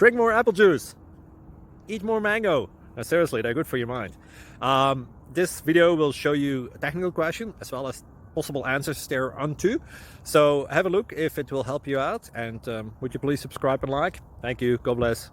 drink more apple juice, eat more mango. Seriously, they're good for your mind. This video will show you a technical question as well as possible answers thereunto. So have a look if it will help you out, and would you please subscribe and like? Thank you. God bless.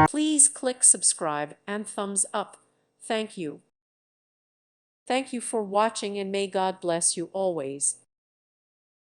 Please click subscribe and thumbs up. Thank you. Thank you for watching, and may God bless you always.